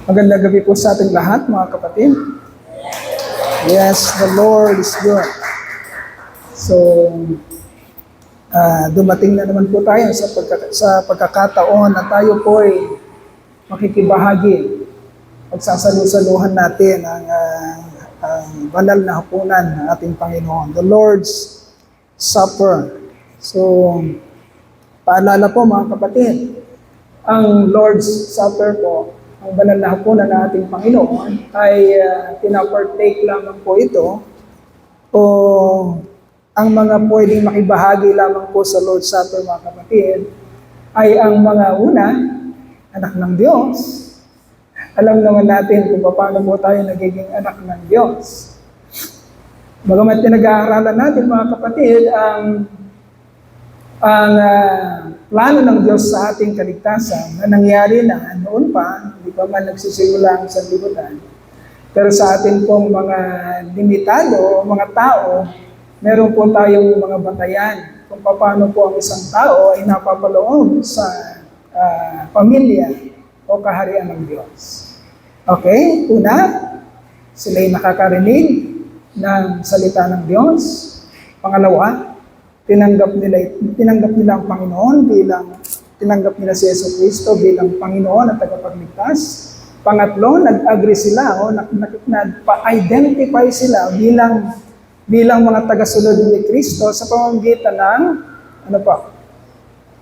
Magandang gabi po sa ating lahat, mga kapatid. Yes, the Lord is good. So, dumating na naman po tayo sa pagkakataon na tayo po ay makikibahagi. Pagsasalusaluhan natin ang banal na hapunan ng ating Panginoon, the Lord's Supper. So, paalala po mga kapatid, ang Lord's Supper po, ang banal na hapunan ng ating Panginoon ay pinapartake lamang po ito o ang mga pwedeng makibahagi lamang po sa Lord's Supper, mga kapatid, ay ang mga una, anak ng Diyos. Alam naman natin kung paano po tayo nagiging anak ng Diyos. Bagamat pinag-aaralan natin, mga kapatid, ang plano ng Diyos sa ating kaligtasan na nangyari na noon pa, hindi pa man nagsisimula ang sanlibutan. Pero sa atin pong mga limitado, mga tao, meron po tayong mga batayan kung paano po ang isang tao ay napapaloob sa pamilya o kaharian ng Diyos. Okay? Una, sila'y nakakarinig ng salita ng Diyos. Pangalawa, tinanggap nila ang Panginoon tinanggap nila si Yesu Cristo bilang Panginoon at tagapagligtas. Pangatlo, nag-agree sila o nagpa-identify sila bilang mga tagasunod ni Cristo sa pamamagitan ng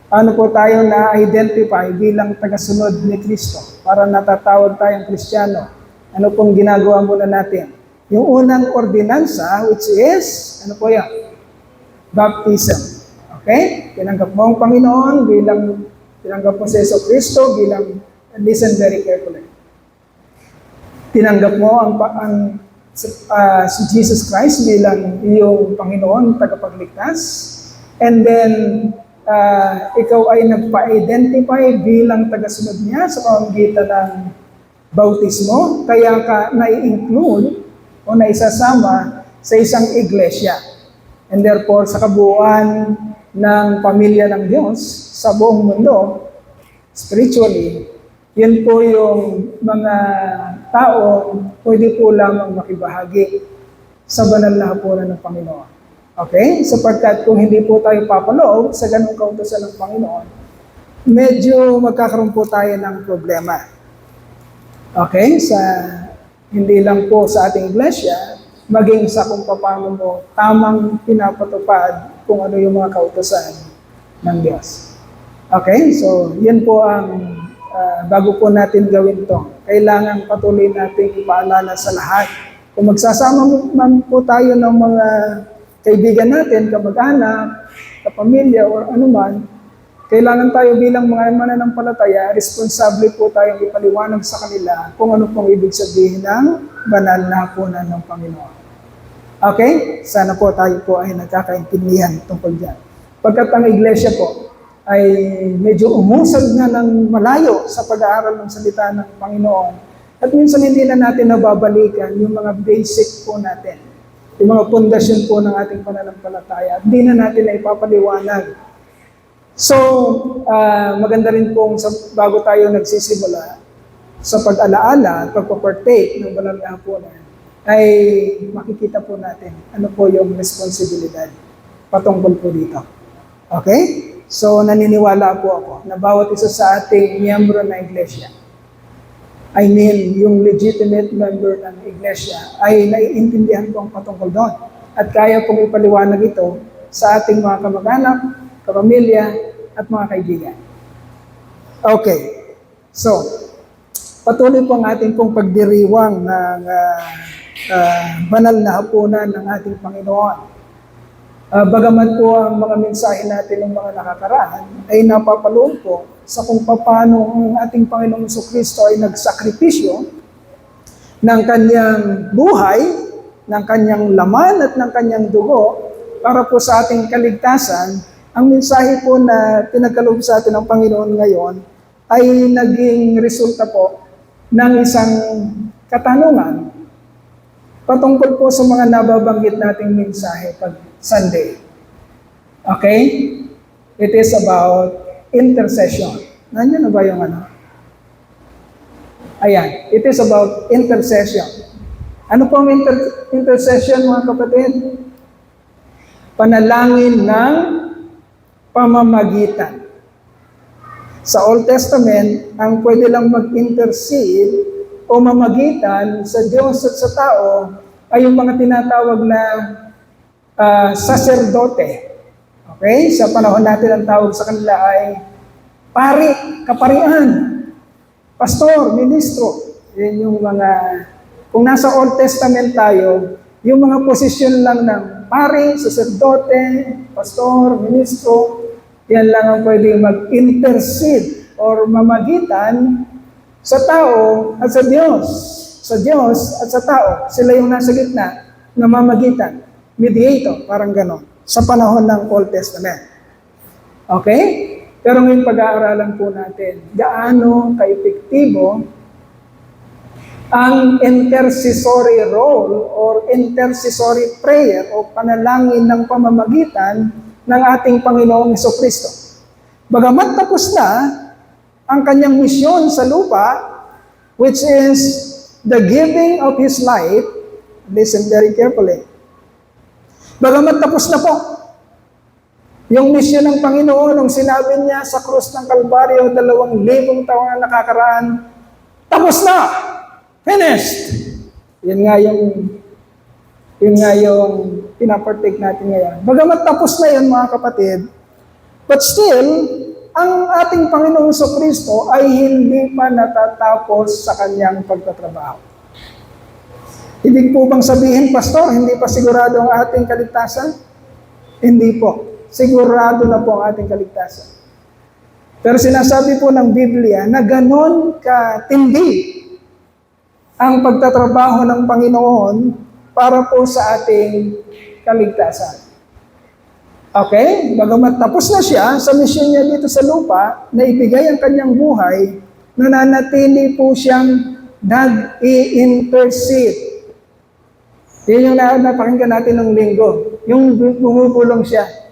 ano po tayo na-identify bilang tagasunod ni Cristo para natatawag tayong Kristiyano. Ano pong ginagawa muna natin? Yung unang ordinansa, which is, ano po yan? Baptism. Okay? Tinanggap mo ang Panginoon tinanggap mo si Yesu Cristo listen very carefully. Tinanggap mo si Jesus Christ bilang iyong Panginoon, tagapagligtas. And then, ikaw ay nagpa-identify bilang tagasunod niya sa pamamagitan ng bautismo, kaya ka nai-include o naisasama sa isang iglesia. And therefore, sa kabuuan ng pamilya ng Diyos sa buong mundo, spiritually, yun po yung mga tao pwede po lamang makibahagi sa banal na hapunan ng Panginoon. Okay? Sapagkat kung hindi po tayo papaloob sa ganung kautusan ng Panginoon, medyo magkakaroon po tayo ng problema. Okay? Hindi lang po sa ating iglesia, maging sa kung paano mo tamang pinapatupad kung ano yung mga kautusan ng Diyos. Okay? So, yun po ang bago po natin gawin to. Kailangan patuloy natin ipaalala sa lahat. Kung magsasama man po tayo ng mga kaibigan natin, kamag-anak, kapamilya, o anuman, kailangan tayo bilang mga mananampalataya, responsable po tayong ipaliwanag sa kanila kung ano pong ibig sabihin ng banal na hapunan ng Panginoon. Okay? Sana po tayo po ay nagkakaintindihan tungkol dyan. Pagkat ang iglesia po ay medyo umusad na ng malayo sa pag-aaral ng salita ng Panginoon. At minsan hindi na natin nababalikan yung mga basic po natin, yung mga pundasyon po ng ating pananampalataya. At hindi na natin na ipapaliwanag. So, maganda rin pong bago tayo nagsisimula sa pag-alaala at pagpapartake ng banal na hapunan, ay makikita po natin ano po yung responsibilidad patungkol po dito. Okay? So, naniniwala po ako na bawat isa sa ating miyembro ng iglesia, I mean, yung legitimate member ng iglesia, ay naiintindihan po ang patungkol doon. At kaya pong ipaliwanag ito sa ating mga kamag-anak, kapamilya, at mga kaibigan. Okay. So, patuloy po ang ating pong pagdiriwang ng banal na hapunan ng ating Panginoon. Bagamat po ang mga mensahe natin ng mga nakakaraan ay napapaloob po sa kung paano ang ating Panginoong Jesucristo ay nagsakripisyo ng kanyang buhay, ng kanyang laman at ng kanyang dugo para po sa ating kaligtasan. Ang mensahe po na pinagkaloob sa atin ng Panginoon ngayon ay naging resulta po ng isang katanungan patungkol po sa mga nababanggit nating mensahe pag Sunday. Okay? It is about intercession. Nandiyan na ba yung ano? Ayan, it is about intercession. Ano po ang intercession, mga kapatid? Panalangin ng pamamagitan. Sa Old Testament, ang pwede lang mag-intercede o mamagitan sa Diyos at sa tao ay yung mga tinatawag na saserdote. Okay? Sa panahon natin, ang tawag sa kanila ay pari, kaparian, pastor, ministro. Yan yung mga, kung nasa Old Testament tayo, yung mga posisyon lang ng pari, saserdote, pastor, ministro, yan lang ang pwede mag-intercede or mamagitan sa tao at sa Diyos. Sa Diyos at sa tao. Sila yung nasa gitna na mamagitan. Mediator, parang ganon. Sa panahon ng Old Testament. Okay? Pero ngayon pag-aaralan po natin, gaano ka-epektibo ang intercessory role or intercessory prayer o panalangin ng pamamagitan ng ating Panginoong Jesucristo. Bagamat tapos na ang kanyang misyon sa lupa, which is the giving of His life, listen very carefully. Bagamat tapos na po yung misyon ng Panginoon, nung sinabi niya sa krus ng Kalbaryo, 2,000 taon na nakakaraan, tapos na! Finished! Yun nga yung pinapartake natin ngayon. Bagamat tapos na yun, mga kapatid, but still, ang ating Panginoong Jesucristo ay hindi pa natatapos sa kanyang pagtatrabaho. Ibig po bang sabihin, Pastor, hindi pa sigurado ang ating kaligtasan? Hindi po. Sigurado na po ang ating kaligtasan. Pero sinasabi po ng Biblia na ganon katindi ang pagtatrabaho ng Panginoon para po sa ating kaligtasan. Okay? Bagamat tapos na siya sa misyon niya dito sa lupa, na ibigay ang kanyang buhay, nananatili po siyang nag-i-intercede. Yun yung napakinggan natin ng linggo. Yung bumubulong siya,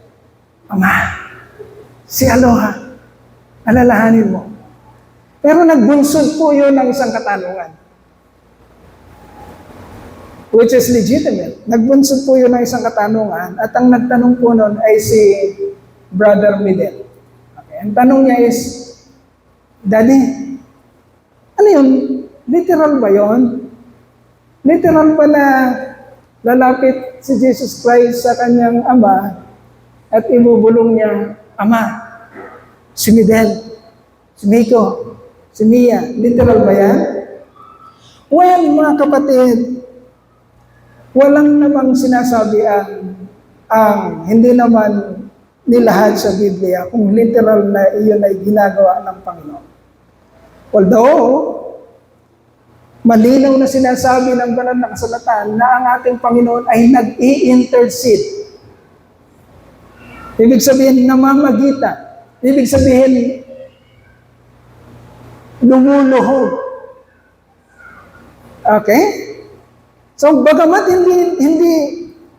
Ama, si Aloha, alalahanin mo. Pero nagbunsod po yun ng isang katanungan, which is legitimate. Nagbunsod po yun ng isang katanungan, at ang nagtanong po nun ay si Brother Midel. Okay. Ang tanong niya is, Daddy, ano yun? Literal ba yun? Literal ba na lalapit si Jesus Christ sa kanyang ama at ibubulong niya, Ama, si Midel, si Miko, si Mia, literal ba yan? Well, mga kapatid, walang namang sinasabi ang hindi naman nilahad sa Biblia kung literal na iyon ay ginagawa ng Panginoon. Although, malinaw na sinasabi ng banal na kasulatan na ang ating Panginoon ay nag-i-intercede. Ibig sabihin, namamagitan. Ibig sabihin, lumuluhog. Okay? So, bagamat hindi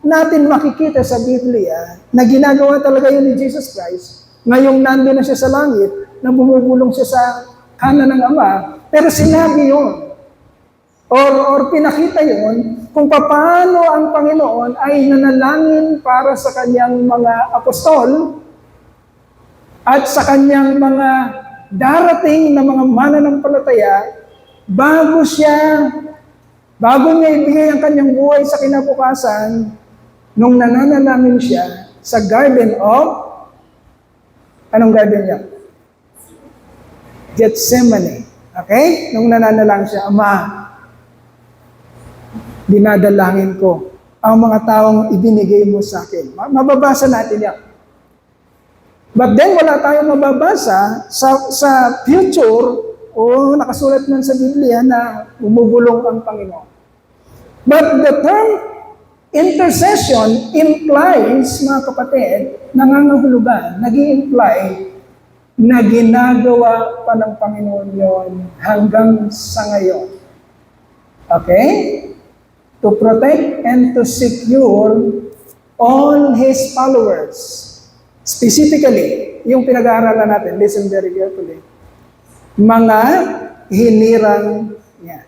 natin makikita sa Biblia na ginagawa talaga yun ni Jesus Christ, ngayong nandun na siya sa langit, na bumubulong siya sa kanan ng Ama, pero sinabi yun, or pinakita yun, kung paano ang Panginoon ay nanalangin para sa kanyang mga apostol at sa kanyang mga darating na mga mananampalataya bago niya ibigay ang kanyang buhay sa kinabukasan nung nananalangin siya sa Garden of, anong garden niya? Gethsemane. Okay? Nung nananalangin siya, Ama, dinadalangin ko ang mga taong ibinigay mo sa akin. Mababasa natin yan. But then, wala tayong mababasa sa future o nakasulat man sa Biblia na bumubulong ang Panginoon. But the term intercession implies, mga kapatid, nangangahulugan, nag-i-imply na ginagawa pa ng Panginoon yon hanggang sa ngayon. Okay? To protect and to secure all His followers. Specifically, yung pinag-aaralan natin, listen very carefully, mga hinirang niya.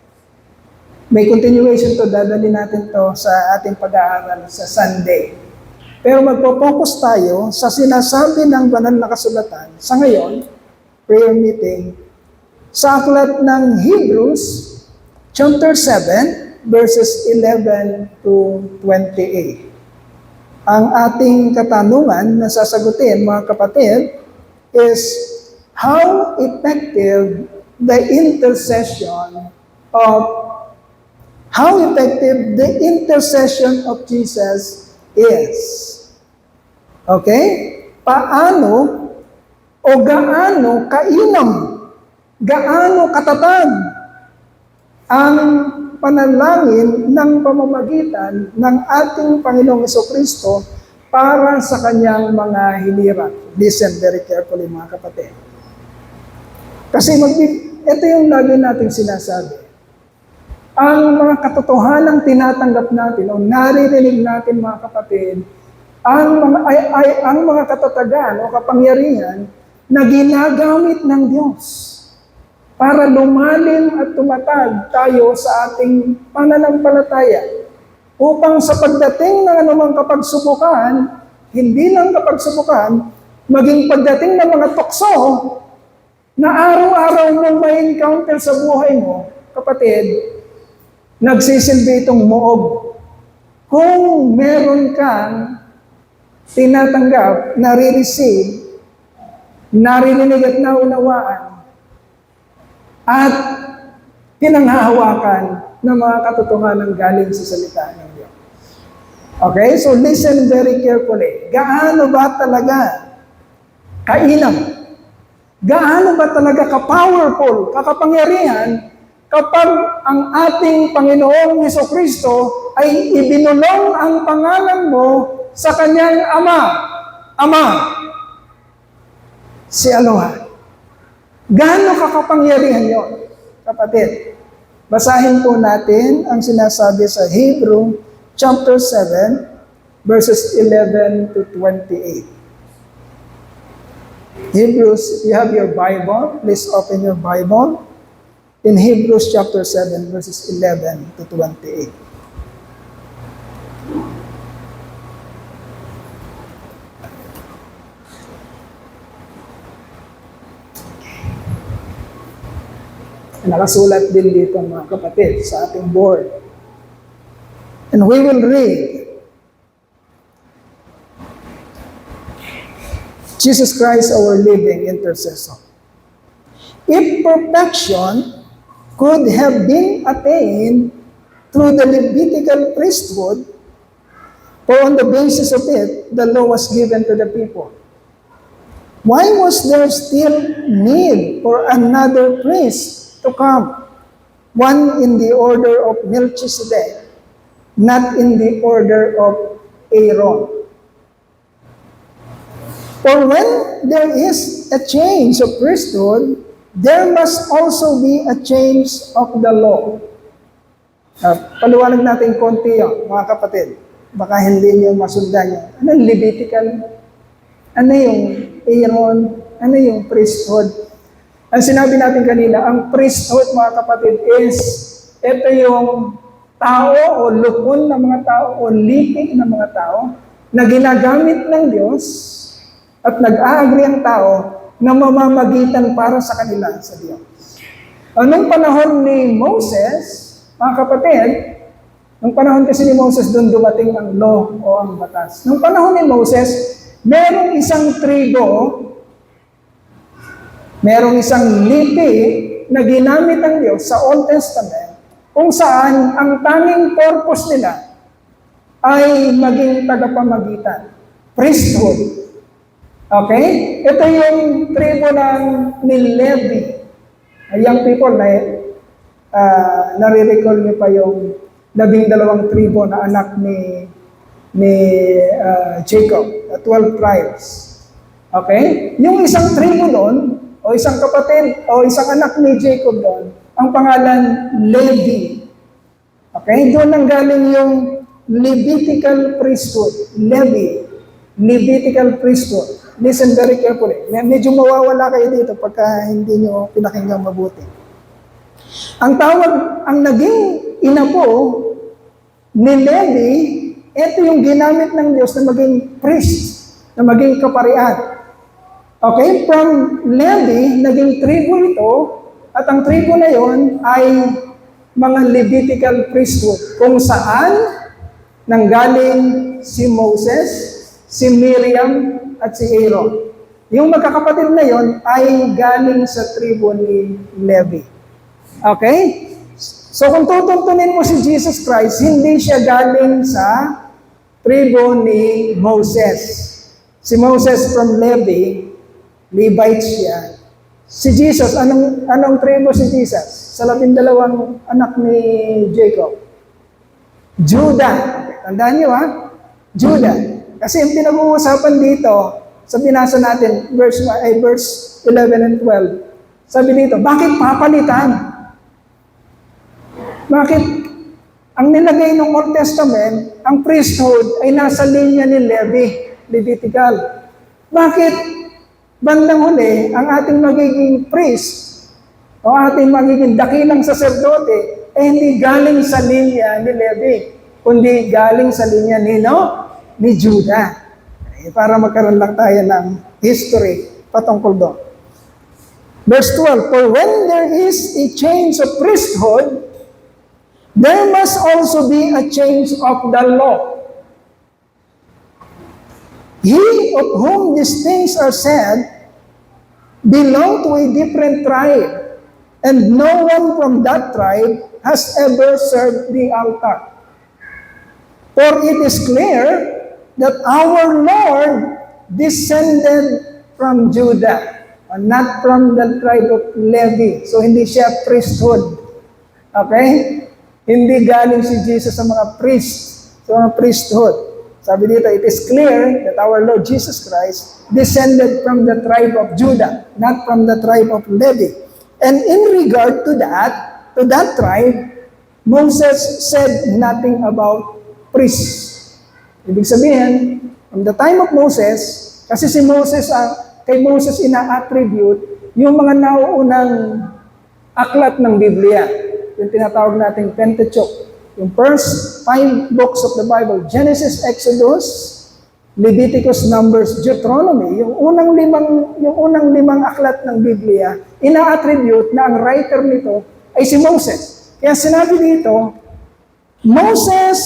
May continuation to, dadali natin to sa ating pag-aaral sa Sunday. Pero magpo-focus tayo sa sinasabi ng banal na kasulatan sa ngayon, prayer meeting, sa aklat ng Hebrews, chapter 7, verses 11 to 28. Ang ating katanungan na sasagutin, mga kapatid, is how effective the intercession of Jesus is. Okay? Paano o gaano kainam, gaano katatag ang panalangin ng pamamagitan ng ating Panginoong Jesucristo para sa kanyang mga hinirang. Listen very carefully, mga kapatid. Kasi ito yung lagi nating sinasabi. Ang mga katotohanang tinatanggap natin o naririnig natin, mga kapatid, ang mga katatagan o kapangyarihan na ginagamit ng Diyos para lumalim at tumatag tayo sa ating pananampalataya upang sa pagdating ng anumang kapagsubukan, hindi lang kapagsubukan, maging pagdating ng mga tukso na araw-araw mong may encounter sa buhay mo, kapatid, nagsisilbi itong moob. Kung meron kang tinatanggap, nare-receive, naririnig at naunawaan, at pinanghahawakan ng mga katotohanan galing sa salita ng Diyos. Okay? So listen very carefully. Gaano ba talaga kainam? Gaano ba talaga ka-powerful, kakapangyarihan kapag ang ating Panginoong Jesucristo ay ibinulong ang pangalan mo sa kanyang Ama. Ama. Si Eloha. Gaano kakapangyarihan yon, kapatid? Basahin po natin ang sinasabi sa Hebrew chapter 7, verses 11 to 28. Hebrews, if you have your Bible, please open your Bible in Hebrews chapter 7, verses 11 to 28. Nakasulat din dito, mga kapatid, sa ating board. And we will read Jesus Christ, our living intercessor. If perfection could have been attained through the Levitical priesthood, for on the basis of it, the law was given to the people, why was there still need for another priest to come, one in the order of Melchizedek, not in the order of Aaron? For when there is a change of priesthood, there must also be a change of the law. Paliwanag natin konti yan, mga kapatid. Baka hindi niyo masundan yan. Ano yung Levitical? Ano yung Aaron? Ano yung priesthood? Ang sinabi natin kanina, ang priesthood, mga kapatid, is ito yung tao o lupon ng mga tao o lipi ng mga tao na ginagamit ng Diyos at nag-a-agree ang tao na mamamagitan para sa kanila sa Diyos. Nung panahon ni Moses, mga kapatid, nung panahon kasi ni Moses, doon dumating ang law o ang batas. Nung panahon ni Moses, merong isang tribo, merong isang lipi na ginamit ng Diyos sa Old Testament kung saan ang tanging purpose nila ay maging tagapamagitan. Priesthood. Okay? Ito yung tribo ni Levi. Young people, nare-recall niyo pa yung 12 tribo na anak ni Jacob, 12 tribes. Okay? Yung isang tribo doon, o isang kapatid, o isang anak ni Jacob doon, ang pangalan Levi. Okay? Doon ang galing yung Levitical priesthood. Levitical priesthood. Listen very carefully. Medyo mawawala kayo dito pagka hindi nyo pinakinggan mabuti. Ang naging ina po ni Levi, ito yung ginamit ng Diyos na maging priest, na maging kaparian. Okay, from Levi, naging tribo ito, at ang tribo na yon ay mga Levitical priesthood, kung saan nanggaling si Moses, si Miriam, at si Aaron. Yung magkakapatid na yon ay galing sa tribo ni Levi. Okay? So kung tutuntunin mo si Jesus Christ, hindi siya galing sa tribo ni Moses. Si Moses from Levi, Levite siya. Si Jesus, anong tribo si Jesus? Sa 12 anak ni Jacob. Judah. Tandaan niyo Judah. Kasi yung pinag-uusapan dito, sa binasa natin, verse 11 and 12, sabi dito, bakit papalitan? Bakit ang nilagay ng Old Testament, ang priesthood ay nasa linya ni Levi, Levitical. Bakit bandang huli, ang ating magiging priest o ating magiging dakilang saserdote ay hindi galing sa linya ni Levi, kundi galing sa linya ni Judah. Para magkaroon lang tayo ng history patungkol doon. Verse 12, for when there is a change of priesthood, there must also be a change of the law. He of whom these things are said belong to a different tribe, and no one from that tribe has ever served the altar. For it is clear that our Lord descended from Judah, and not from the tribe of Levi. So hindi siya priesthood. Okay? Hindi galing si Jesus sa mga priest, sa mga priesthood. Sabi dito, it is clear that our Lord Jesus Christ descended from the tribe of Judah, not from the tribe of Levi. And in regard to that tribe, Moses said nothing about priests. Ibig sabihin, from the time of Moses, kasi si Moses, kay Moses ina-attribute yung mga nauunang aklat ng Biblia. Yung tinatawag nating Pentateuch. Yung first 5 books of the Bible, Genesis, Exodus, Leviticus, Numbers, Deuteronomy, yung unang limang aklat ng Biblia, ina-attribute na ang writer nito ay si Moses. Kaya sinabi dito, Moses,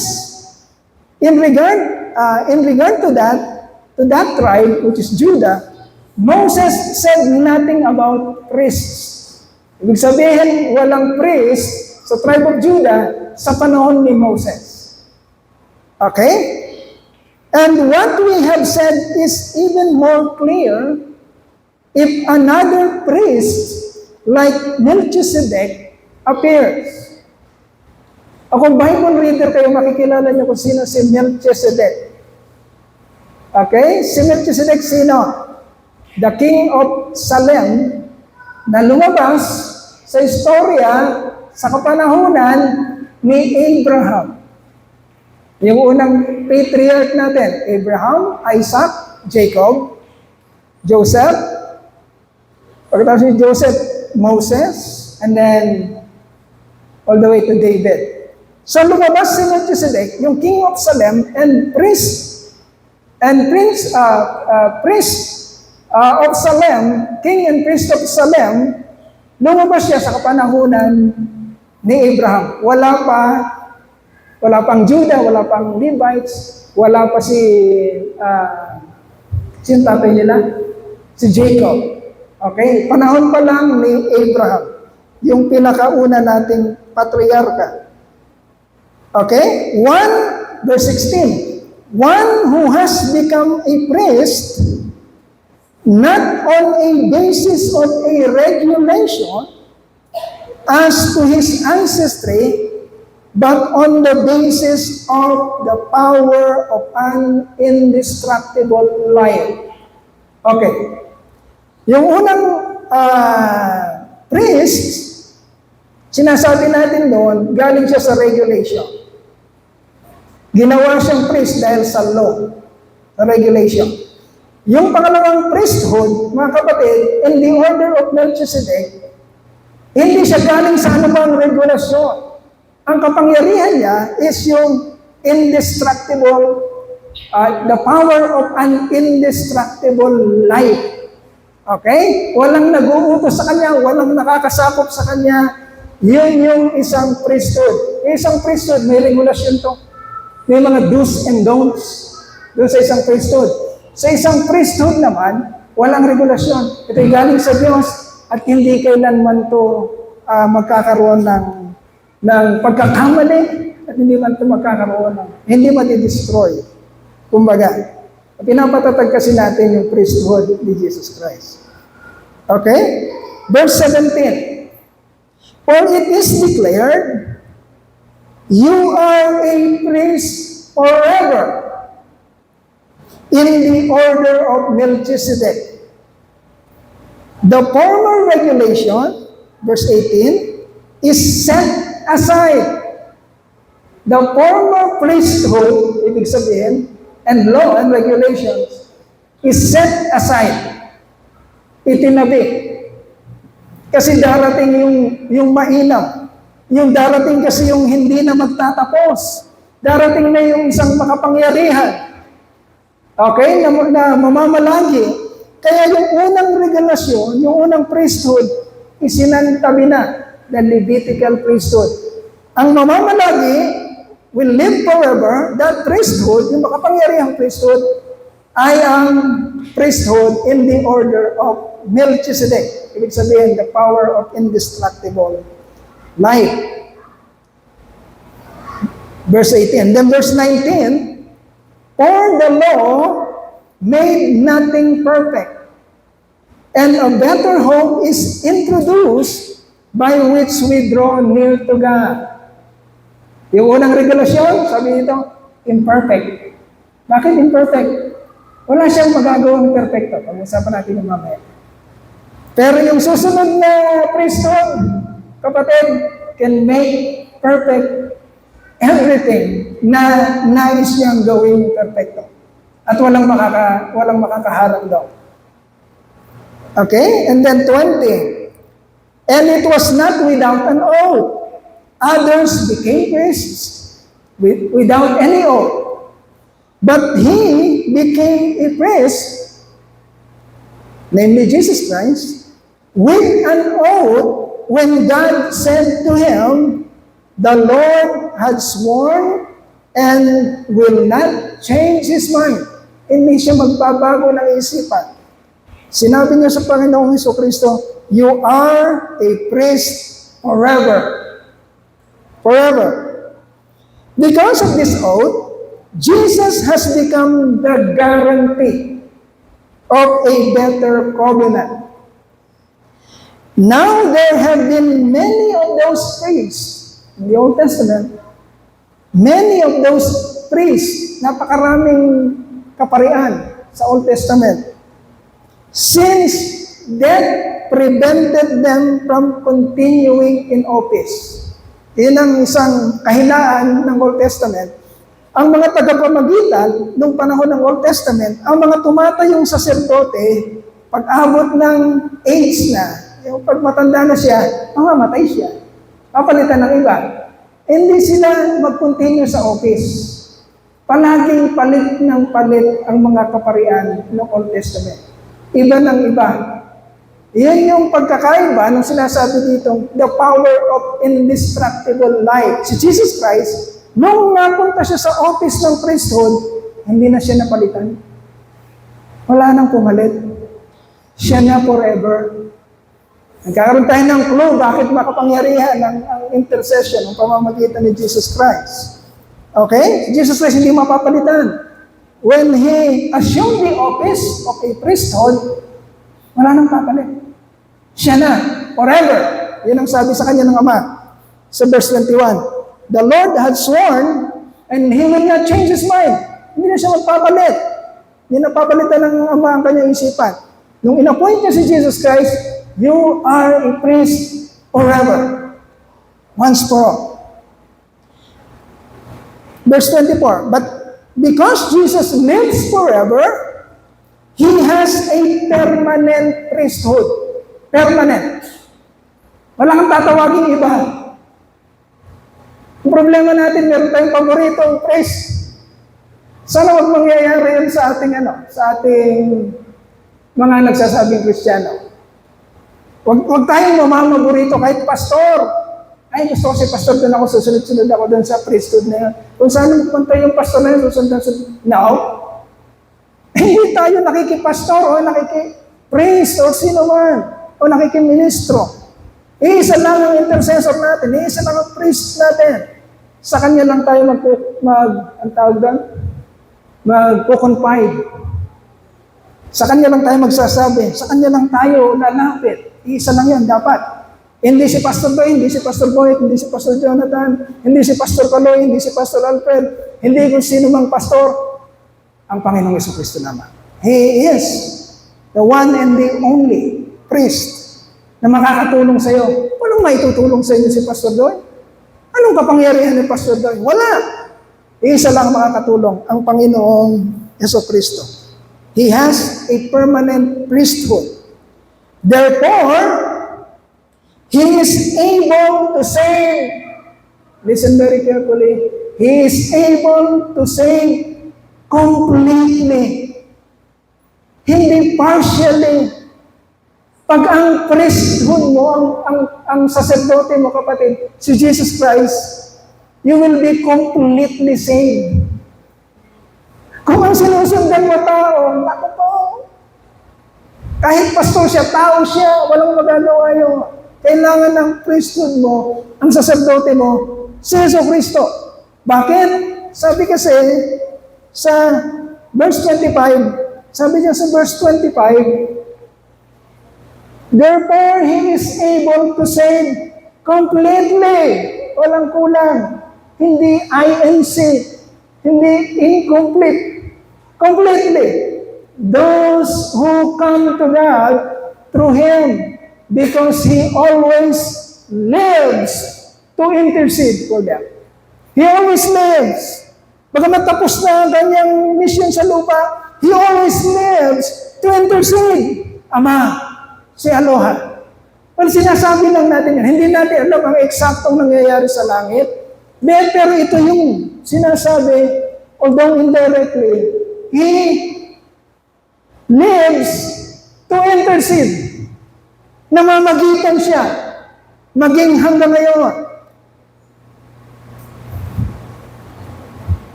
in regard to that tribe, which is Judah, Moses said nothing about priests. Ibig sabihin, walang priest sa tribe of Judah sa panahon ni Moses. Okay? And what we have said is even more clear if another priest like Melchizedek appears. Kung Bible reader kayo, makikilala niyo kung sino si Melchizedek. Okay? Si Melchizedek sino? The king of Salem na lumabas sa istorya sa kapanahunan ni Abraham. Yung unang patriarch natin, Abraham, Isaac, Jacob, Joseph, pagkatapos ni Joseph, Moses, and then all the way to David. So lumabas si Melchizedek, yung king of Salem, and priest of Salem, king and priest of Salem, lumabas siya sa kapanahunan ni Abraham. Wala pang Judah, wala pang Levites, wala pa sino tatay nila? Si Jacob. Okay? Panahon pa lang ni Abraham, yung pinakauna nating patriarka. Okay? Verse 16. One who has become a priest, not on a basis of a regulation as to his ancestry, but on the basis of the power of an indestructible life. Okay. Yung unang priest, sinasabi natin doon, galing siya sa regulation. Ginawa siyang priest dahil sa law, sa regulation. Yung pangalawang priesthood, mga kapatid, in the order of Melchizedek, Hindi siya galing sa anumang regulasyon. Ang kapangyarihan niya is yung indestructible, the power of an indestructible life. Okay? Walang nag-uutos sa kanya, walang nakakasakop sa kanya. Yun yung isang priesthood. Isang priesthood, may regulasyon to. May mga do's and don'ts doon sa isang priesthood. Sa isang priesthood naman, walang regulasyon. Ito'y galing sa Diyos at hindi kailanman to magkakaroon ng pagkakamali at hindi man ito magkakaroon ng, hindi madi-destroy. Kumbaga, pinapatatag kasi natin yung priesthood ni Jesus Christ. Okay? Verse 17. For it is declared, you are a priest forever in the order of Melchizedek. The former regulation, verse 18, is set aside. The former priesthood, ibig sabihin, and law and regulations, is set aside. Itinabi. Kasi darating yung mainam. Yung darating kasi yung hindi na magtatapos. Darating na yung isang makapangyarihan. Okay? Na mamamalagi. Kaya yung unang regulasyon, yung unang priesthood, isinantabi na, the Levitical priesthood. Ang mamamalagi will live forever. That priesthood, yung makapangyarihang priesthood, ay ang priesthood in the order of Melchizedek. Ibig sabihin, the power of indestructible life. Verse 18. Then verse 19, for the law made nothing perfect, and a better hope is introduced by which we draw near to God. Yung unang regulasyon, sabi nito, imperfect. Bakit imperfect? Wala siyang magagawang perfecto. Pag-usapan natin yung mamaya. Pero yung susunod na priesthood, kapatid, can make perfect everything na nais niyang gawing perfecto. At walang makakaharap daw. Okay? And then 20. And it was not without an oath. Others became priests without any oath. But he became a priest, namely Jesus Christ, with an oath when God said to him, the Lord had sworn and will not change his mind. Hindi siya magbabago ng isipan. Sinabi niya sa Panginoong Jesucristo, you are a priest forever. Forever. Because of this oath, Jesus has become the guarantee of a better covenant. Now there have been many of those priests in the Old Testament, many of those priests, napakaraming kaparian sa Old Testament, since death prevented them from continuing in office. Yun ang isang kahinaan ng Old Testament. Ang mga tagapamagitan nung panahon ng Old Testament, ang mga tumatayong saserdote, pag-abot ng age na, yung pag matanda na siya, mamamatay siya. Papalitan ng iba. Hindi sila mag-continue sa office. Palaging palit ng palit ang mga kaparian ng Old Testament. Iba ng iba. Yan yung pagkakaiba ng sinasabi dito, the power of indestructible life. Si Jesus Christ, nung napunta siya sa office ng priesthood, hindi na siya napalitan. Wala nang pumalit. Siya na forever. Nagkakaroon tayo ng clue bakit makapangyarihan ang intercession, ang pamamagitan ni Jesus Christ. Okay? Jesus Christ hindi mapapalitan. When He assumed the office of a priesthood, wala nang papalit. Siya na, forever. Yan ang sabi sa kanya ng Ama. Sa verse 21, the Lord had sworn and He will not change His mind. Hindi na siya magpapalit. Hindi na papalitan ng Ama ang kanyang isipan. Nung inappoint niya si Jesus Christ, you are a priest forever. Once for all. Verse 24, but because Jesus lives forever, He has a permanent priesthood. Permanent. Wala kang tatawagin iba. Ang problema natin, meron tayong paboritong priest. Sana wag mangyayari yan sa ating mga nagsasabing Kristiyano. Wag tayong mamamaborito kahit pastor. Ay, gusto ko si pastor, doon ako, susunod-sunod ako doon sa priesthood na yun. Kung saan magpunta yung pastor na yun, susunod-sunod. No. Hindi tayo nakikipastor o nakikipriest o sino man o nakikiministro. Iisa lang ang intercessor natin, iisa lang ang priest natin. Sa kanya lang tayo magko-confide. Sa kanya lang tayo magsasabi. Sa kanya lang tayo lalapit. Iisa lang yan, dapat. Hindi si Pastor Boy, hindi si Pastor Boyd, hindi si Pastor Jonathan, hindi si Pastor Kaloy, hindi si Pastor Alfred, hindi kung sino mang pastor, ang Panginoong Jesucristo naman. He is the one and the only priest na makakatulong sa iyo. Walang maitutulong sa inyo si Pastor Boy? Anong kapangyarihan ni Pastor Boy? Wala. Isa lang makakatulong, ang Panginoong Jesucristo. He has a permanent priesthood. Therefore, He is able to save. Listen very carefully. He is able to save completely. Hindi partially. Pag ang priesthood mo, ang sacerdote mo, kapatid, si Jesus Christ, you will be completely saved. Kung ang sinusundan mo tao, naku po, kahit pastor siya, tao siya, walang magagawa yun. Kailangan ng priesthood mo, ang sacerdote mo, si Jesucristo. Bakit? Sabi kasi sa verse 25, sabi niya sa verse 25, therefore, He is able to save completely. Walang kulang. Hindi INC. Hindi incomplete. Completely. Those who come to God through Him, because He always lives to intercede for them. He always lives. Bagamat tapos na ang kanyang mission sa lupa, He always lives to intercede. Ama, si Aloha. Well, sinasabi lang natin yan. Hindi natin alam ang eksaktong nangyayari sa langit. Pero ito yung sinasabi, although indirectly, He lives to intercede. Namamagitan siya, maging hanggang ngayon.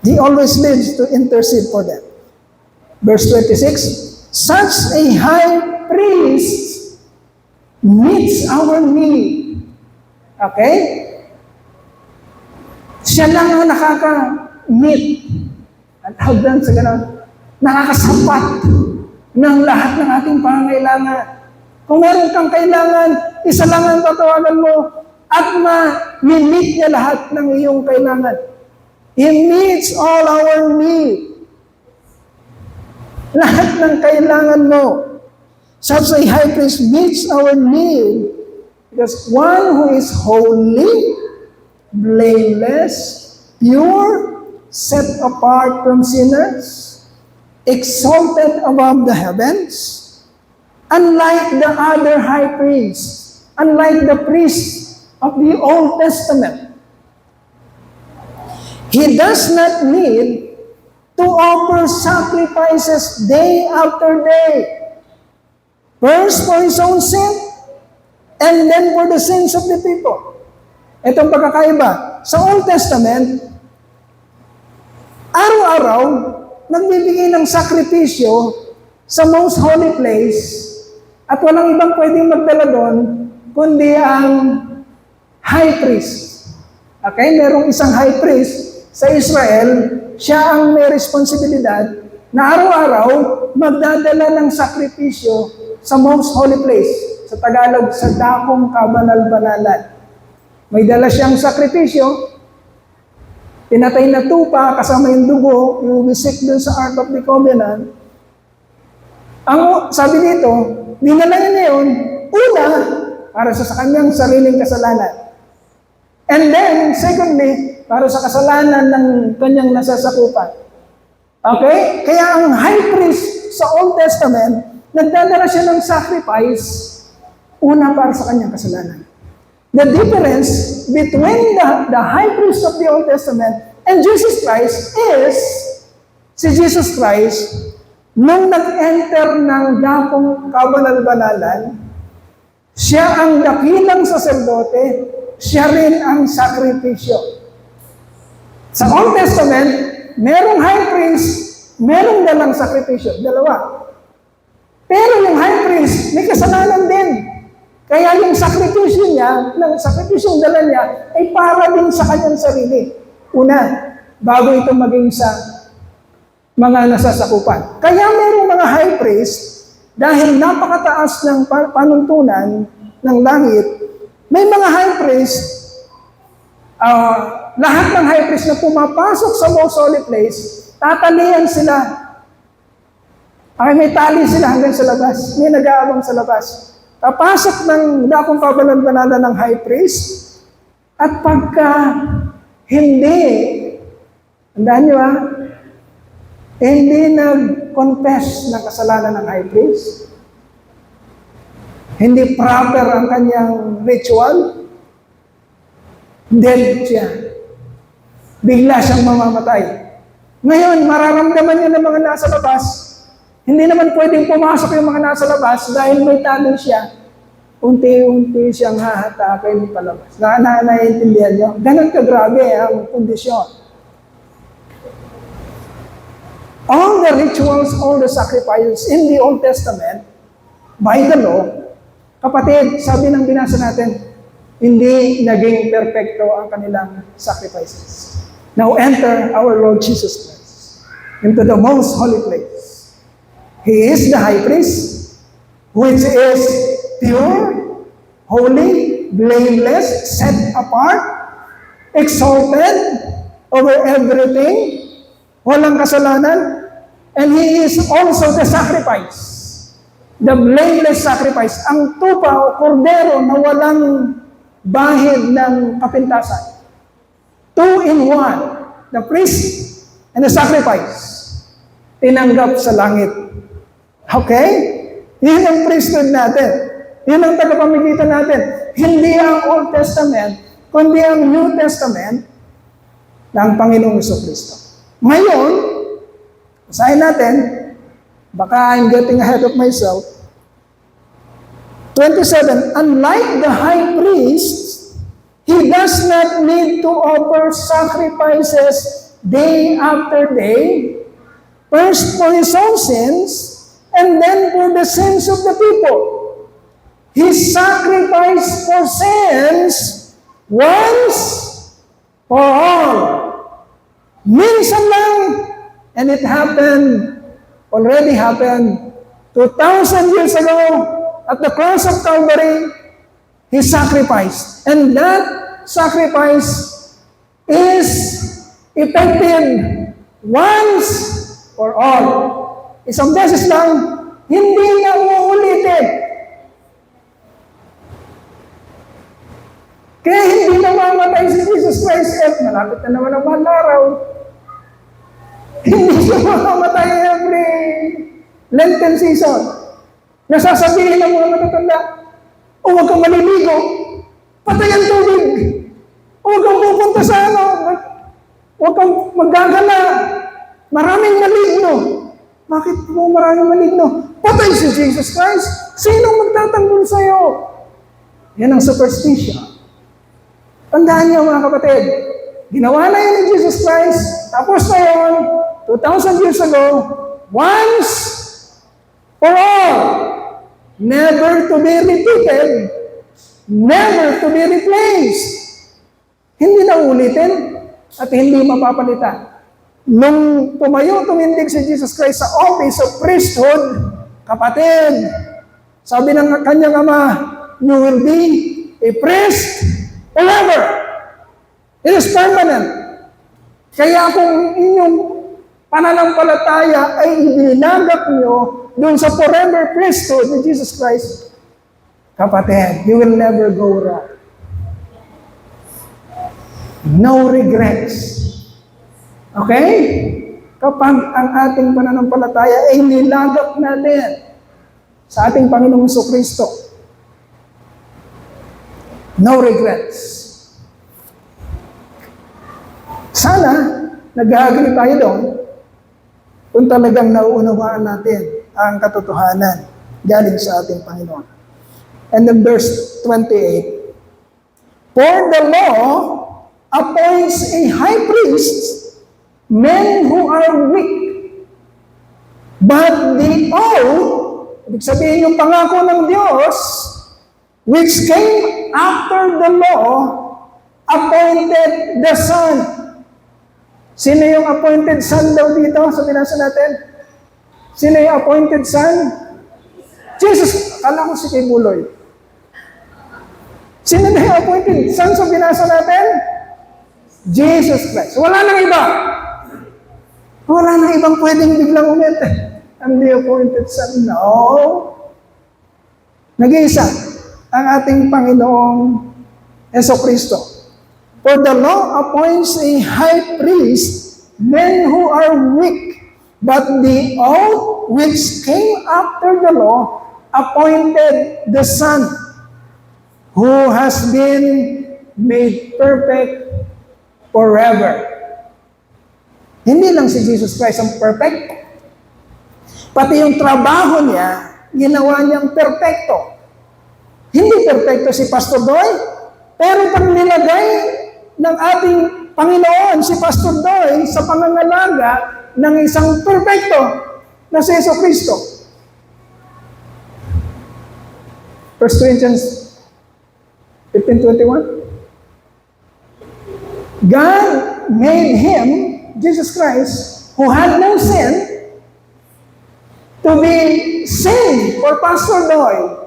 He always lives to intercede for them. Verse 26, such a high priest meets our need. Okay? Siya lang ang nakaka-meet. At hagdan sa gano'n, nakakasapat ng lahat ng ating pangangailangan. Kung meron kang kailangan, isa lang ang tatawagan mo at ma-meet niya lahat ng iyong kailangan. He meets all our need. Lahat ng kailangan mo. Such a high priest meets our need because one who is holy, blameless, pure, set apart from sinners, exalted above the heavens, unlike the other high priests, unlike the priests of the Old Testament, He does not need to offer sacrifices day after day. First for His own sin, and then for the sins of the people. Itong pagkakaiba. Sa Old Testament, araw-araw, nagbibigay ng sakripisyo sa most holy place. At walang ibang pwedeng magdala doon, kundi ang high priest. Okay? Merong isang high priest sa Israel, siya ang may responsibilidad na araw-araw magdadala ng sakripisyo sa most holy place. Sa Tagalog, sa dakong kabanal-banalan. May dala siyang sakripisyo, pinatay na tupa kasama yung dugo, yung wisik doon sa Ark of the Covenant. Ang sabi dito, dinala niya yun, una, para sa kanyang sariling kasalanan. And then, secondly, para sa kasalanan ng kanyang nasasakupan. Okay? Kaya ang high priest sa Old Testament, nagdadala siya ng sacrifice, una para sa kanyang kasalanan. The difference between the high priest of the Old Testament and Jesus Christ is, si Jesus Christ, nung nag-enter ng dakong kabanal-banalan, siya ang dakilang saserdote, siya rin ang sakripisyo. Sa Old Testament, merong high priest, merong dalang sakripisyo, dalawa. Pero yung high priest, may kasalanan din. Kaya yung sakripisyo niya, ng sakripisyong dala niya, ay para din sa kanyang sarili. Una, bago ito maging sa mga nasasakupan. Kaya merong mga high priest, dahil napakataas ng panuntunan ng langit, may mga high priest, lahat ng high priest na pumapasok sa most holy place, tatalian sila. May tali sila hanggang sa labas. May nag-aabang sa labas. Papasok ng dakong kabalan-banalan ng high priest, at pagka hindi, tandaan nyo hindi nag-confess ng kasalanan ng high priest, hindi proper ang kanyang ritual, dead siya. Bigla siyang mamamatay. Ngayon, mararamdaman niya ng mga nasa labas, hindi naman pwedeng pumasok yung mga nasa labas dahil may tali siya. Unti-unti siyang hahatakin palabas. Naiintindihan niyo? Ganun kagrabe ang kondisyon. All the rituals, all the sacrifices in the Old Testament, by the law, kapatid, sabi ng binasa natin, hindi naging perfecto ang kanilang sacrifices. Now enter our Lord Jesus Christ into the most holy place. He is the high priest, which is pure, holy, blameless, set apart, exalted over everything, walang kasalanan, and He is also the sacrifice, the blameless sacrifice, ang tupa o kordero na walang bahid ng kapintasan. 2 in 1, the priest and the sacrifice, tinanggap sa langit. Okay? Yun ang priesthood natin. Yun ang tagapamagitan natin. Hindi ang Old Testament, kundi ang New Testament ng Panginoong Jesucristo. Ngayon, basahin natin, baka I'm getting ahead of myself. 27, unlike the high priest, he does not need to offer sacrifices day after day, first for his own sins, and then for the sins of the people. He sacrificed for sins once for all. Minsan lang, and it already happened 2,000 years ago at the cross of Calvary. He sacrificed. And that sacrifice is effective once for all. Isang beses lang, hindi na uulitin. Kaya hindi na mamatay si Jesus Christ at malapit na naman ang mahal araw. Hindi siya mamamatay every Lenten season. Nasasabihin ng mga matatanda, huwag kang maliligo, patay ang tubig, huwag kang pupunta sa huwag kang maggagala, maraming maligno. Bakit mo maraming maligno? Patay si Jesus Christ. Sinong magtatanggol sa'yo? Yan ang superstition. Tandaan niyo mga kapatid, ginawa na yun ni Jesus Christ, tapos na yun, 2,000 years ago, once for all, never to be repeated, never to be replaced. Hindi na ulitin at hindi mapapalitan. Nung tumindig si Jesus Christ sa office of priesthood, kapatid, sabi ng kanyang ama, you will be a priest forever. It is permanent. Kaya kung inyong pananampalataya ay ibinagap nyo dun sa forever priesthood ni Jesus Christ, kapatid, you will never go wrong. No regrets. Okay? Kapag ang ating pananampalataya ay nilagap natin sa ating Panginoong Jesucristo. No regrets. Sana, nag-agree tayo doon kung talagang nauunawaan natin ang katotohanan galing sa ating Panginoon. And then verse 28, for the law appoints a high priest, men who are weak, but the oath, ibig sabihin yung pangako ng Diyos, which came after the law, appointed the Son. Sino yung appointed Son daw dito sa binasa natin? Sino yung appointed Son? Jesus. Akala ko si Kay Buloy. Sino na yung appointed Son sa binasa natin? Jesus Christ. Wala nang iba. Wala nang ibang pwedeng biglang umete. Ang the appointed Son. No. Nag-iisa ang ating Panginoong Jesucristo. For the law appoints a high priest, men who are weak, but the oath which came after the law appointed the Son, who has been made perfect forever. Hindi lang si Jesus Christ ang perfect, pati yung trabaho niya, ginawa niyang perfecto. Hindi perfecto si Pastor Doy, pero pag nilagay ng ating Panginoon, si Pastor Doy, sa pangangalaga ng isang perfecto na si Jesucristo. 1 Corinthians 15:21. God made Him, Jesus Christ, who had no sin, to be sin for Pastor Doy,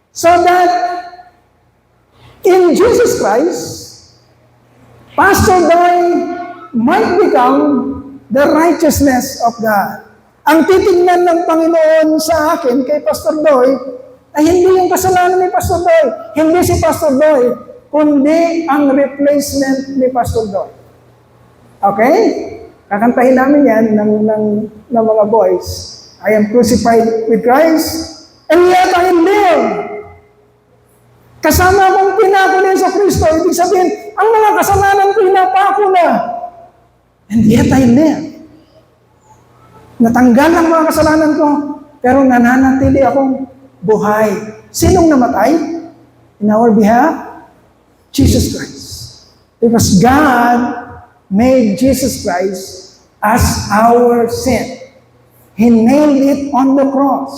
so that in Jesus Christ, Pastor Doy might become the righteousness of God. Ang titingnan ng Panginoon sa akin kay Pastor Doy ay hindi yung kasalanan ni Pastor Doy, hindi si Pastor Doy, kundi ang replacement ni Pastor Doy. Okay? Kakantahin namin yan ng mga boys. I am crucified with Christ, and yet I live. Kasama akong pinako niya sa Kristo, ibig sabihin, ang mga kasalanan ko pinapako na. And yet I live. Natanggal ang mga kasalanan ko, pero nananatili akong buhay. Sinong namatay? In our behalf? Jesus Christ. Because God made Jesus Christ as our sin. He nailed it on the cross.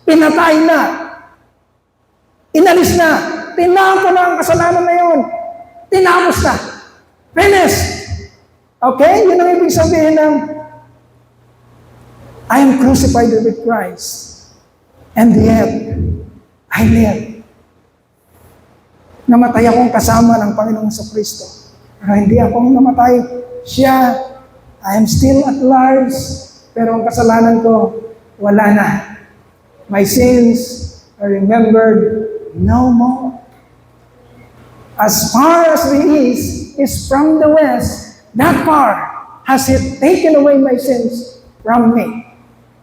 Pinatay na. Inalis na. Tinako na ang kasalanan na yun. Tinapos na. Finished. Okay? Yun ang ibig sabihin ng I am crucified with Christ. And yet, I live. Namatay akong kasama ng Panginoong Kristo. Pero hindi akong namatay. Siya, I am still at large. Pero ang kasalanan ko, wala na. My sins are remembered no more. As far as the east is from the west, that far has He taken away my sins from me.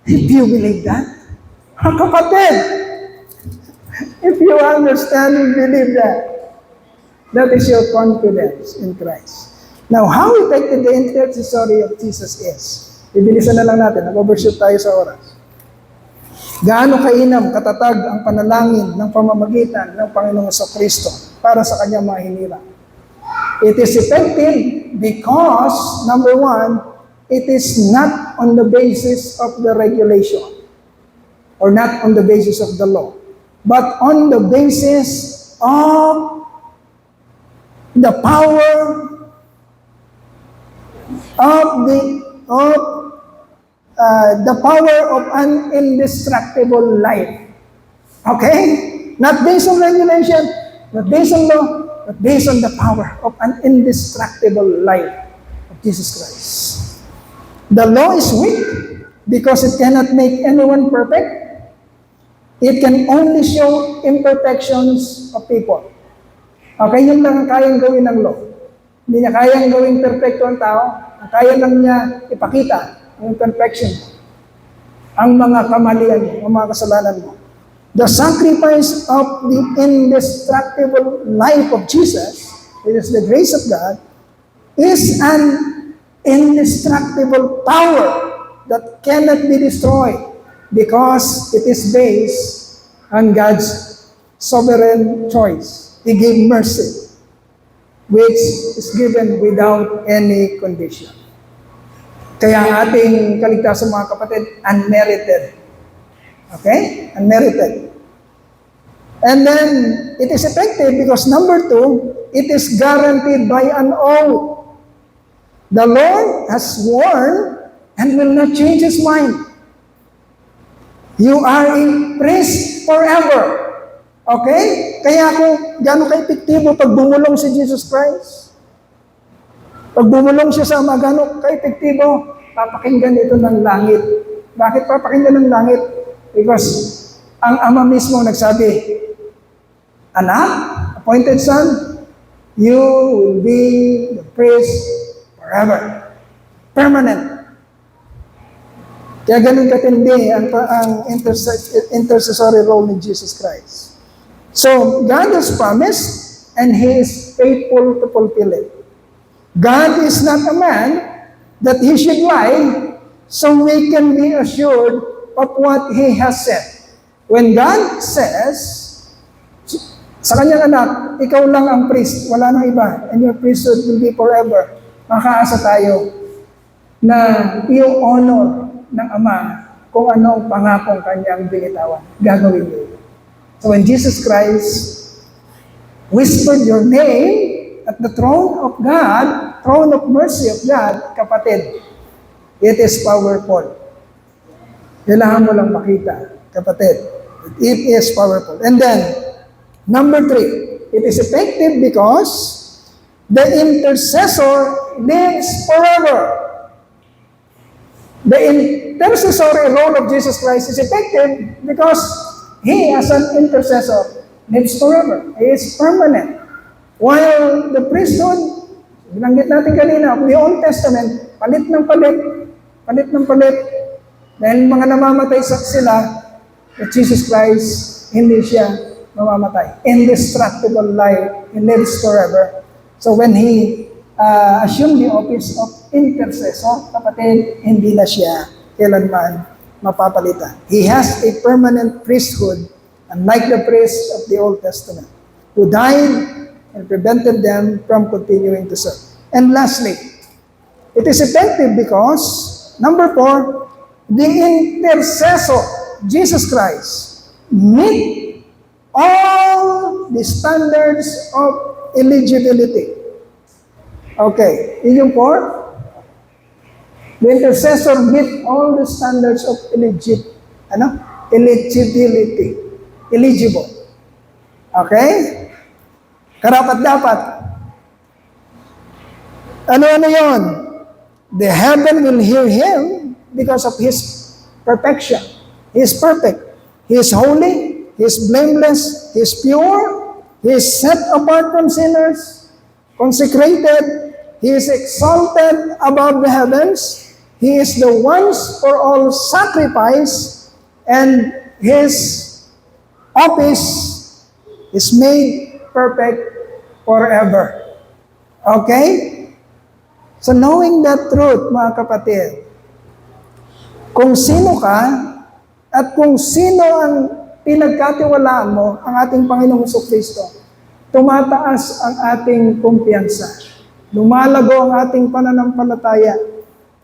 If you believe that, kapatid, if you understand and believe that, that is your confidence in Christ. Now, how effective the intercessory of Jesus is? Ibilisan na lang natin, nag-overshoot tayo sa oras. Gaano kainam, katatag ang panalangin ng pamamagitan ng Panginoong Kristo para sa kanyang mga hinirang. It is effective because, number one, it is not on the basis of the regulation or not on the basis of the law, but on the basis of the power of the power of an indestructible life. Okay? Not based on regulation, not based on law, but based on the power of an indestructible life of Jesus Christ. The law is weak because it cannot make anyone perfect. It can only show imperfections of people. Okay, yun lang ang kayang gawin ng law. Hindi niya kayang gawing perfecto ang tao. Ang kaya lang niya ipakita ang imperfection mo, ang mga kamalian mo, ang mga kasalanan mo. The sacrifice of the indestructible life of Jesus, it is the grace of God, is an indestructible power that cannot be destroyed because it is based on God's sovereign choice. He gave mercy, which is given without any condition. Kaya ang ating kaligtasan, mga kapatid, unmerited. Okay? Unmerited. And then, it is effective because number 2, it is guaranteed by an oath. The Lord has sworn and will not change His mind. You are a priest forever. Okay? Kaya kung gano'n ka-epektibo pag bumulong si Jesus Christ, pag bumulong siya sa Ama, gano'n ka-epektibo, papakinggan ito ng langit. Bakit papakinggan ng langit? Because ang Ama mismo nagsabi, Anak, appointed son, you will be the priest forever. Permanent. Kaya ganun katindi ang intercessory role ni Jesus Christ. So, God has promised and He is faithful to fulfill it. God is not a man that He should lie, so we can be assured of what He has said. When God says, sa kanyang anak, ikaw lang ang priest, wala nang iba, and your priesthood will be forever, makaasa tayo na yung honor ng Ama, kung anong pangakong kanyang binitawan, gagawin niyo. So when Jesus Christ whispered your name at the throne of God, throne of mercy of God, kapatid, it is powerful. Kailangan mo lang makita, kapatid. It is powerful. And then, number 3, it is effective because the intercessor lives forever. The intercessory role of Jesus Christ is effective because He, as an intercessor, lives forever. He is permanent. While the priesthood, binanggit natin kanina, the Old Testament, palit ng palit, dahil mga namamatay sila, but Jesus Christ, hindi siya mamamatay. Indestructible life, He lives forever. So when He assumed the office of intercessor, kapatid, hindi na siya kailanman mapapalitan. He has a permanent priesthood, unlike the priests of the Old Testament, who died and prevented them from continuing to serve. And lastly, it is effective because, number 4, the intercessor, Jesus Christ, meet all the standards of eligibility. Okay, yun yung 4. The intercessor meet all the standards of eligibility. Eligible. Okay? Karapat-dapat. Ano yun? The heaven will hear Him because of His perfection. He is perfect. He is holy. He is blameless. He is pure. He is set apart from sinners. Consecrated. He is exalted above the heavens. He is the once for all sacrifice, and His office is made perfect forever. Okay? So knowing that truth, mga kapatid, kung sino ka at kung sino ang pinagkatiwalaan mo, ang ating Panginoong Jesucristo, tumataas ang ating kumpiyansa. Lumalago ang ating pananampalataya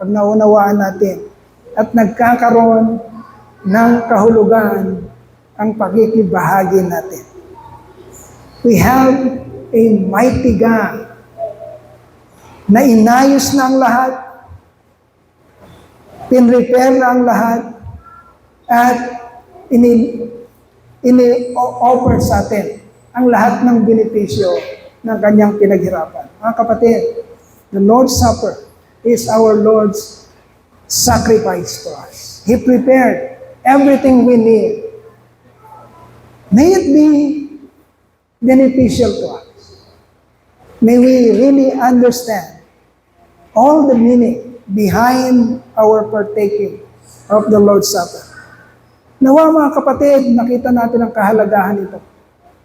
pag naunawaan natin at nagkakaroon ng kahulugan ang pagkikibahagi natin. We have a mighty God na inayos na ang lahat, pinrepair na ang lahat, at ini-offer sa atin ang lahat ng benepisyo ng kanyang pinaghirapan. Mga kapatid, the Lord's Supper is our Lord's sacrifice to us. He prepared everything we need. May it be beneficial to us. May we really understand all the meaning behind our partaking of the Lord's Supper. Nawa mga kapatid, nakita natin ang kahalagahan nito.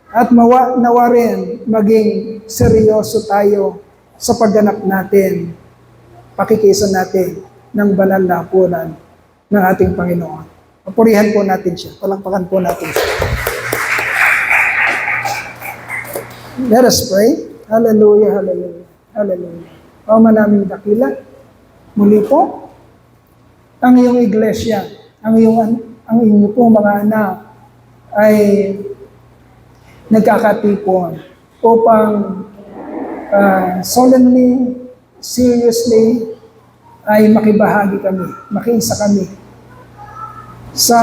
At nawa rin maging seryoso tayo sa pagganap natin, pakikisan natin ng banal na hapunan ng ating Panginoon. Papurihan po natin siya. Palakpakan po natin siya. Let us pray. Hallelujah, hallelujah, hallelujah. Ama naming dakila, muli po, ang iyong iglesia, ang inyo po mga anak ay nagkakatipon upang solemnly, seriously, ay makibahagi kami, makiisa kami sa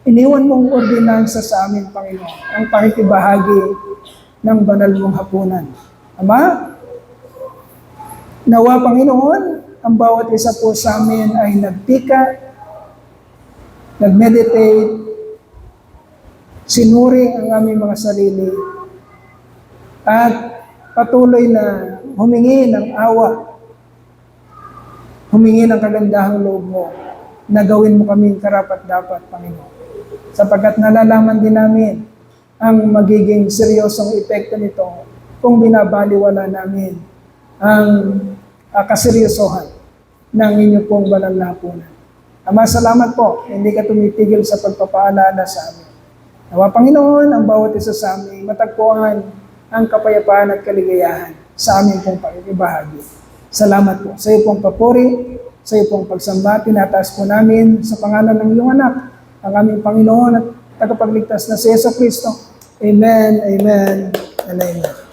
iniwan mong ordinansa sa amin, Panginoon, ang pakikibahagi ng banal mong hapunan. Ama, nawa, Panginoon, ang bawat isa po sa amin ay nagtika, nag-meditate, sinuri ang aming mga sarili, at patuloy na humingi ng awa, humingi ng kagandahang loob mo, na gawin mo kaming karapat-dapat, Panginoon. Sapagkat nalalaman din namin ang magiging seryosong epekto nito kung binabaliwala namin ang kaseryosohan ng inyo pong banal na hapunan. Ama, salamat po, hindi ka tumitigil sa pagpapaalala sa amin. Nawa, Panginoon, ang bawat isa sa amin, matagpuan ang kapayapaan at kaligayahan sa amin pong pakikibahagi. Salamat po sa iyo pong papuri, sa iyo pong pagsamba, tinataas po namin sa pangalan ng iyong anak, ang aming Panginoon at tagapagligtas na si Yesu Kristo. Amen, amen, and amen.